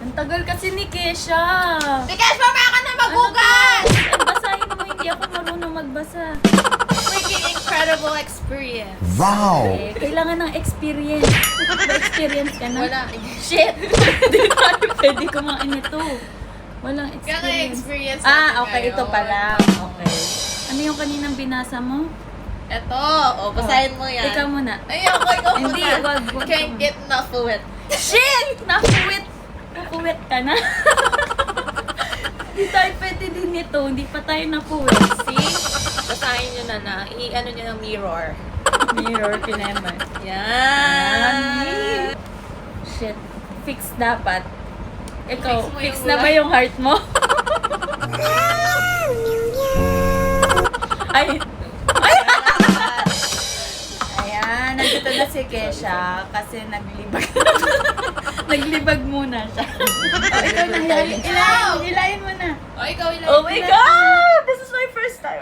Ang tagal kasi ni Kesha. Because mamaya ka na magugas! Basahin mo, hindi ako marunong magbasa. Freaking incredible experience. Wow! Eh, kailangan ng experience. Ba-experience ka na? Wala. Shit! Hindi tayo pwede kumain nito. Walang Kaya experience. experience Okay, ito pala. Okay. Ano yung kaninang binasa mo? Ito. O, basahin mo yan. Ikaw muna. Ayoko, ikaw muna. Hindi, wag Can't ka get enough of it. Shit! Nakuwit! Nakuwit ka na. Hindi tayo pwede din nito. Hindi pa tayo nakuwit. See? Basahin nyo na. I-ano nyo ng mirror. Mirror, pinema. Yan. Shit. Fix dapat. Ikaw, Fix mo fix yung na ulan. ba yung heart mo? Ay! Ayan, nandito na si Kesha kasi naglibag. Naglibag muna siya. Oh, ikaw na, hilahin mo na. O, ikaw ilan. Oh my God! This is my first time.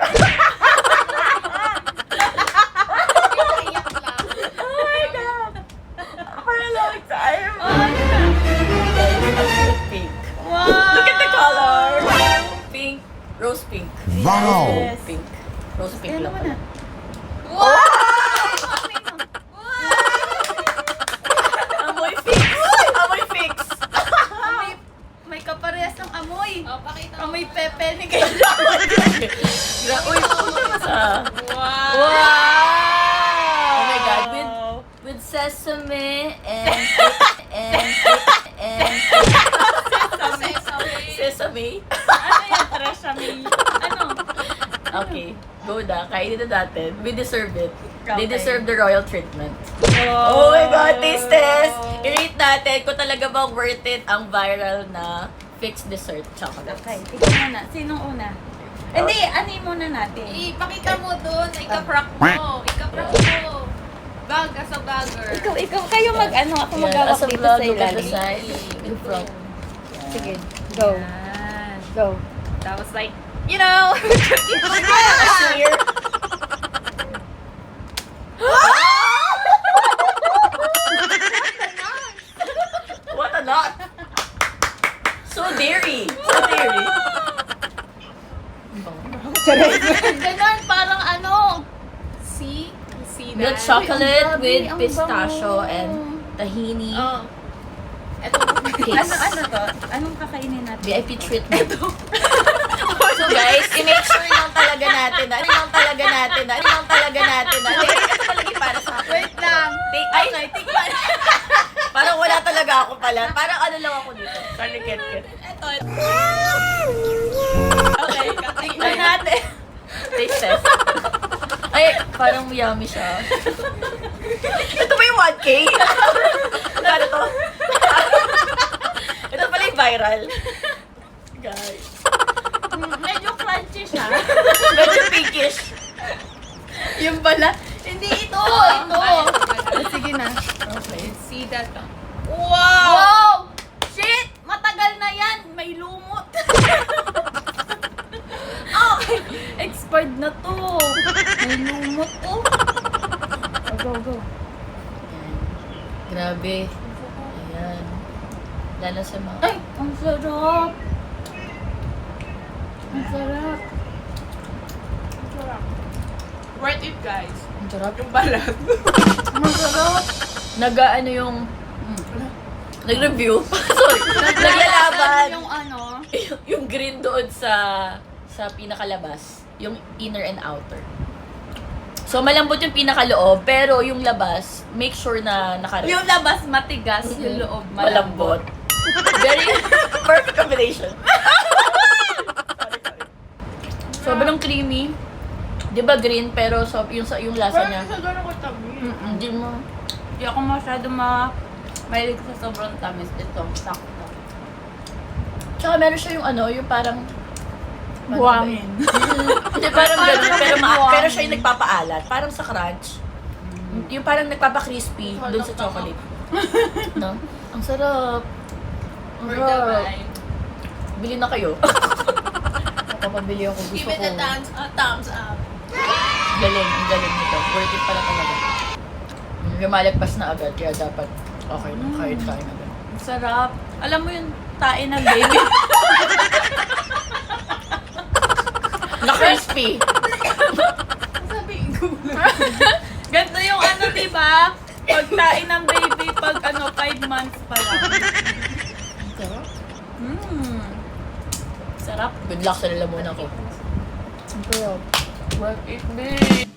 Iyak lang. Oh my God! For a long time. Oh, ano na? Pink. Wow! Look at the color! Pink. Rose pink. Wow! Yes. Pink. Rose pink Ano lang mo pala. na? Wow! Amoy fix! Amoy fix! Amoy, may kaparehas ng amoy. O, pakita mo. Amoy pepe ni Kesha. Uy, puta masa. Wow! Wow! Oh my God, with sesame and sesame. Ano yung sesame? Ano? Okay, go na. Kainin na natin. We deserve it. They Okay. deserve the royal treatment. Oh my God, taste test! I-rate natin kung talaga bang worth it ang viral na fixed dessert chocolate. Okay, ikaw muna. Sinong una? Hindi, ano muna natin? Ipakita mo doon. Ika-prank mo. Ika-prank mo. Baga sa bagger. Ikaw, kayo mag-ano, ako mag-awak dito sa ilalim. In front. Sige, go. Yan. Go. That was like, you know. Smear. What a lot! So dairy! So dairy! Ganon, parang ano. See? See that? Milk chocolate Uy, with ang pistachio bango. and tahini. Oh. Ito. Cakes. Ano to? Anong kakainin natin? VIP treatment. So guys, i-make sure lang talaga natin na, ito talaga natin na, ito talaga para sa akin. Wait lang. Take one. Parang wala talaga ako pala. Parang ano lang ako dito. Kalikit-kit. Ito. Okay, tingnan natin. Taste test. Ay, parang yummy siya. Ito ba yung 1K? Ano to? Ito pala yung viral. Guys. Medyo crunchy siya. Medyo pinkish. Yung pala. Hindi ito. Ito. Sige na. Okay. See that? Wow! Wow! Shit! Matagal na yan! May lumot! Okay! Expired na to! May lumot to! Go. Grabe. Ayan. Lalo sa mga... Ay! Ang sarap! Ang sarap! Worth it, guys. Ang sarap. Yung balat. Ang sarap! Nag-ano yung... Nag-review. Sorry. Naglalaban. Yung ano? Yung green doon sa pinakalabas. Yung inner and outer. So, malambot yung pinakaloob, pero yung labas, make sure na naka-rest. Yung labas matigas, yung loob malambot. Very perfect combination. Sobrang creamy. Di ba green, pero yung lasa niya. Sa gano'n ko tabi. Hindi mo. Hindi ako masyado mahilig sa sobrang tamis. Ito, sakto. Tsaka meron siya yung ano, yung parang... Buwangin. Hindi, parang ganun, pero, buwangin. pero siya yung nagpapaalat. Parang sa crunch. Yung parang nagpapa-crispy dun sa chocolate. No? Ang sarap. Ang For the sarap. vibe. Bili na kayo. Makapabili ako. Gusto Give it ko. a thumbs up. Galing, ang galing nito. Worth it pala talaga. Lumalagpas na agad, kaya dapat okay na. Kahit agad. Ang sarap. Alam mo yun, pagtain ng baby. Na-crispy. Ganito yung ano, diba? Pagtain ng baby pag 5 months pa lang. Sarap. Sarap. Good luck sa lalamunan ko. Worth it, babe.